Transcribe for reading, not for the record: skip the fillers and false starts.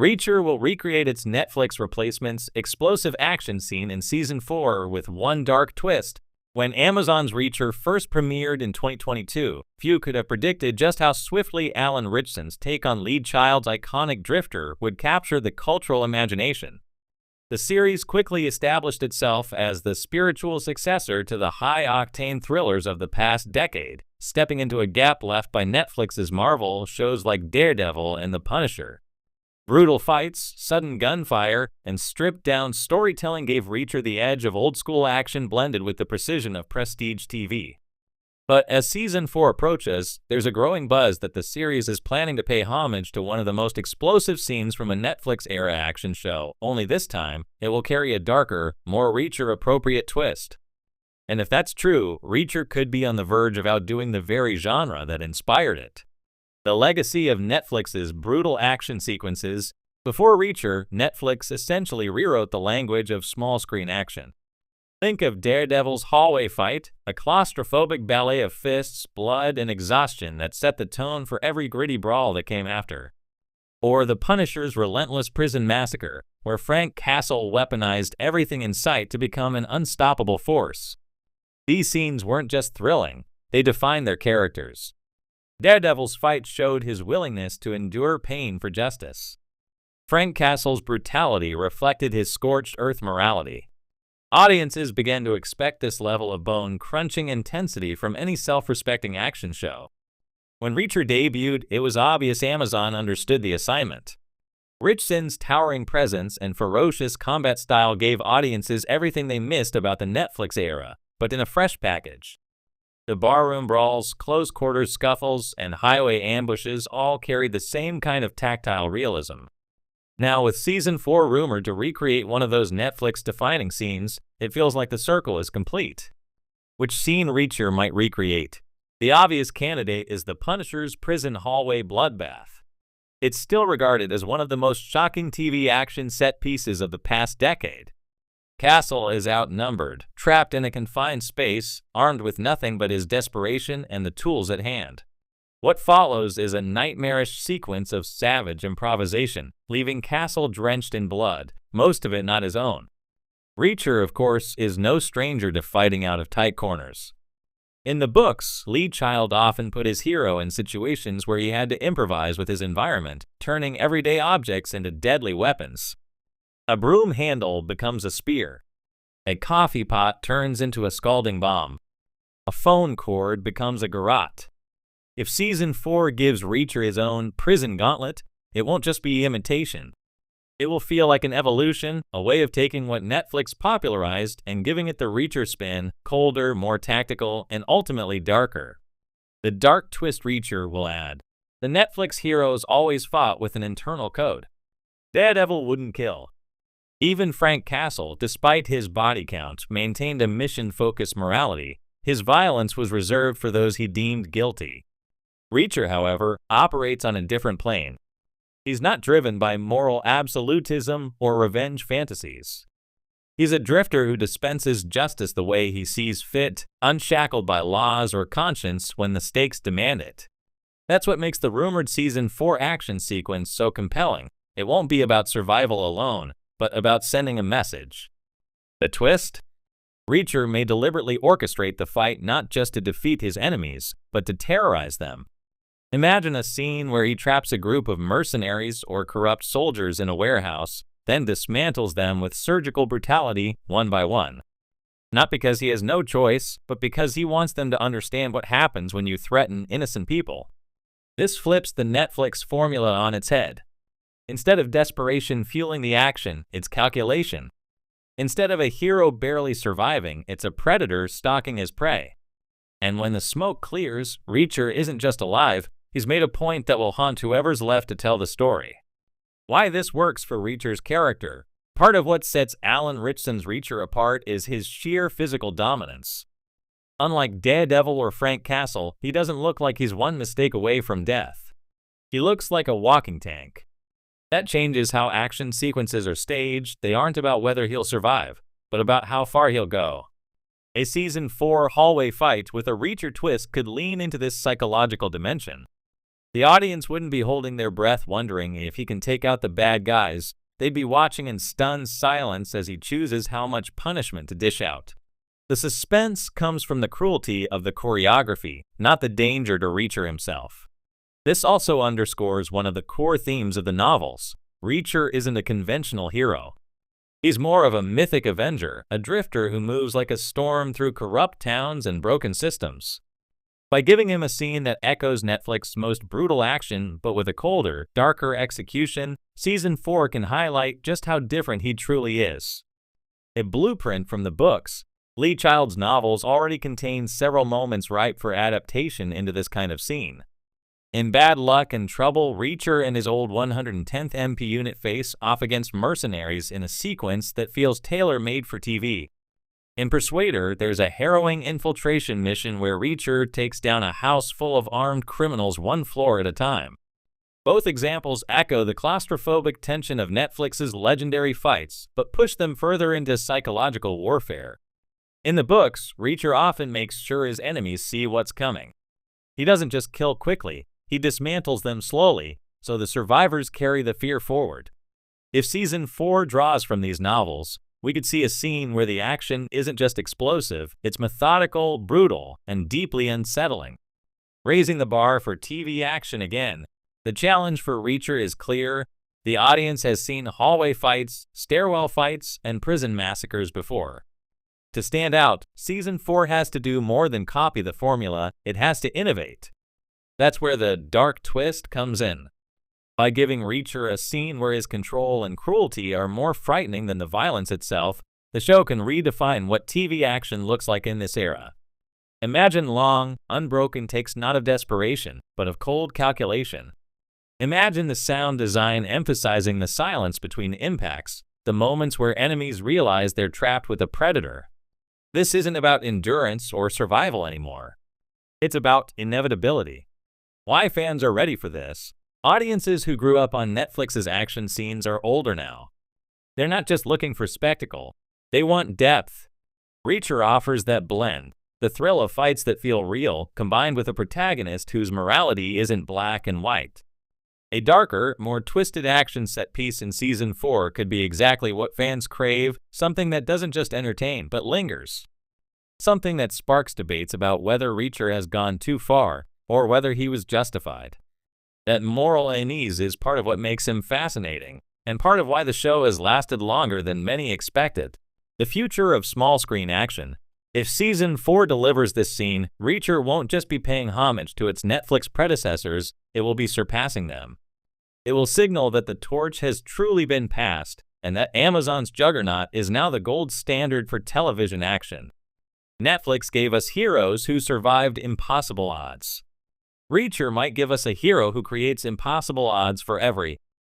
Reacher will recreate its Netflix replacement's explosive action scene in Season 4 with one dark twist. When Amazon's Reacher first premiered in 2022, few could have predicted just how swiftly Alan Ritchson's take on lead child's iconic drifter would capture the cultural imagination. The series quickly established itself as the spiritual successor to the high-octane thrillers of the past decade, stepping into a gap left by Netflix's Marvel shows like Daredevil and The Punisher. Brutal fights, sudden gunfire, and stripped-down storytelling gave Reacher the edge of old-school action blended with the precision of prestige TV. But as Season 4 approaches, there's a growing buzz that the series is planning to pay homage to one of the most explosive scenes from a Netflix-era action show, only this time, it will carry a darker, more Reacher-appropriate twist. And if that's true, Reacher could be on the verge of outdoing the very genre that inspired it. The legacy of Netflix's brutal action sequences. Before Reacher, Netflix essentially rewrote the language of small-screen action. Think of Daredevil's hallway fight, a claustrophobic ballet of fists, blood, and exhaustion that set the tone for every gritty brawl that came after. Or The Punisher's relentless prison massacre, where Frank Castle weaponized everything in sight to become an unstoppable force. These scenes weren't just thrilling, they defined their characters. Daredevil's fight showed his willingness to endure pain for justice. Frank Castle's brutality reflected his scorched earth morality. Audiences began to expect this level of bone-crunching intensity from any self-respecting action show. When Reacher debuted, it was obvious Amazon understood the assignment. Ritchson's towering presence and ferocious combat style gave audiences everything they missed about the Netflix era, but in a fresh package. The barroom brawls, close-quarters scuffles, and highway ambushes all carried the same kind of tactile realism. Now, with Season 4 rumored to recreate one of those Netflix-defining scenes, it feels like the circle is complete. Which scene Reacher might recreate? The obvious candidate is The Punisher's prison hallway bloodbath. It's still regarded as one of the most shocking TV action set pieces of the past decade. Castle is outnumbered, trapped in a confined space, armed with nothing but his desperation and the tools at hand. What follows is a nightmarish sequence of savage improvisation, leaving Castle drenched in blood, most of it not his own. Reacher, of course, is no stranger to fighting out of tight corners. In the books, Lee Child often put his hero in situations where he had to improvise with his environment, turning everyday objects into deadly weapons. A broom handle becomes a spear. A coffee pot turns into a scalding bomb. A phone cord becomes a garrote. If Season 4 gives Reacher his own prison gauntlet, it won't just be imitation. It will feel like an evolution, a way of taking what Netflix popularized and giving it the Reacher spin, colder, more tactical, and ultimately darker. The dark twist Reacher will add. The Netflix heroes always fought with an internal code. Daredevil wouldn't kill. Even Frank Castle, despite his body count, maintained a mission-focused morality. His violence was reserved for those he deemed guilty. Reacher, however, operates on a different plane. He's not driven by moral absolutism or revenge fantasies. He's a drifter who dispenses justice the way he sees fit, unshackled by laws or conscience when the stakes demand it. That's what makes the rumored Season 4 action sequence so compelling. It won't be about survival alone, but about sending a message. The twist? Reacher may deliberately orchestrate the fight not just to defeat his enemies, but to terrorize them. Imagine a scene where he traps a group of mercenaries or corrupt soldiers in a warehouse, then dismantles them with surgical brutality, one by one. Not because he has no choice, but because he wants them to understand what happens when you threaten innocent people. This flips the Netflix formula on its head. Instead of desperation fueling the action, it's calculation. Instead of a hero barely surviving, it's a predator stalking his prey. And when the smoke clears, Reacher isn't just alive, he's made a point that will haunt whoever's left to tell the story. Why this works for Reacher's character? Part of what sets Alan Ritchson's Reacher apart is his sheer physical dominance. Unlike Daredevil or Frank Castle, he doesn't look like he's one mistake away from death. He looks like a walking tank. That changes how action sequences are staged. They aren't about whether he'll survive, but about how far he'll go. A Season 4 hallway fight with a Reacher twist could lean into this psychological dimension. The audience wouldn't be holding their breath wondering if he can take out the bad guys. They'd be watching in stunned silence as he chooses how much punishment to dish out. The suspense comes from the cruelty of the choreography, not the danger to Reacher himself. This also underscores one of the core themes of the novels. Reacher isn't a conventional hero. He's more of a mythic avenger, a drifter who moves like a storm through corrupt towns and broken systems. By giving him a scene that echoes Netflix's most brutal action, but with a colder, darker execution, Season 4 can highlight just how different he truly is. A blueprint from the books, Lee Child's novels already contain several moments ripe for adaptation into this kind of scene. In Bad Luck and Trouble, Reacher and his old 110th MP unit face off against mercenaries in a sequence that feels tailor-made for TV. In Persuader, there's a harrowing infiltration mission where Reacher takes down a house full of armed criminals one floor at a time. Both examples echo the claustrophobic tension of Netflix's legendary fights, but push them further into psychological warfare. In the books, Reacher often makes sure his enemies see what's coming. He doesn't just kill quickly, he dismantles them slowly, so the survivors carry the fear forward. If Season 4 draws from these novels, we could see a scene where the action isn't just explosive, it's methodical, brutal, and deeply unsettling. Raising the bar for TV action again, the challenge for Reacher is clear. The audience has seen hallway fights, stairwell fights, and prison massacres before. To stand out, Season 4 has to do more than copy the formula, it has to innovate. That's where the dark twist comes in. By giving Reacher a scene where his control and cruelty are more frightening than the violence itself, the show can redefine what TV action looks like in this era. Imagine long, unbroken takes not of desperation, but of cold calculation. Imagine the sound design emphasizing the silence between impacts, the moments where enemies realize they're trapped with a predator. This isn't about endurance or survival anymore. It's about inevitability. Why fans are ready for this? Audiences who grew up on Netflix's action scenes are older now. They're not just looking for spectacle, they want depth. Reacher offers that blend, the thrill of fights that feel real, combined with a protagonist whose morality isn't black and white. A darker, more twisted action set piece in Season 4 could be exactly what fans crave, something that doesn't just entertain but lingers. Something that sparks debates about whether Reacher has gone too far, or whether he was justified. That moral unease is part of what makes him fascinating, and part of why the show has lasted longer than many expected. The future of small-screen action. If Season 4 delivers this scene, Reacher won't just be paying homage to its Netflix predecessors, it will be surpassing them. It will signal that the torch has truly been passed, and that Amazon's juggernaut is now the gold standard for television action. Netflix gave us heroes who survived impossible odds. Reacher might give us a hero who creates impossible odds for every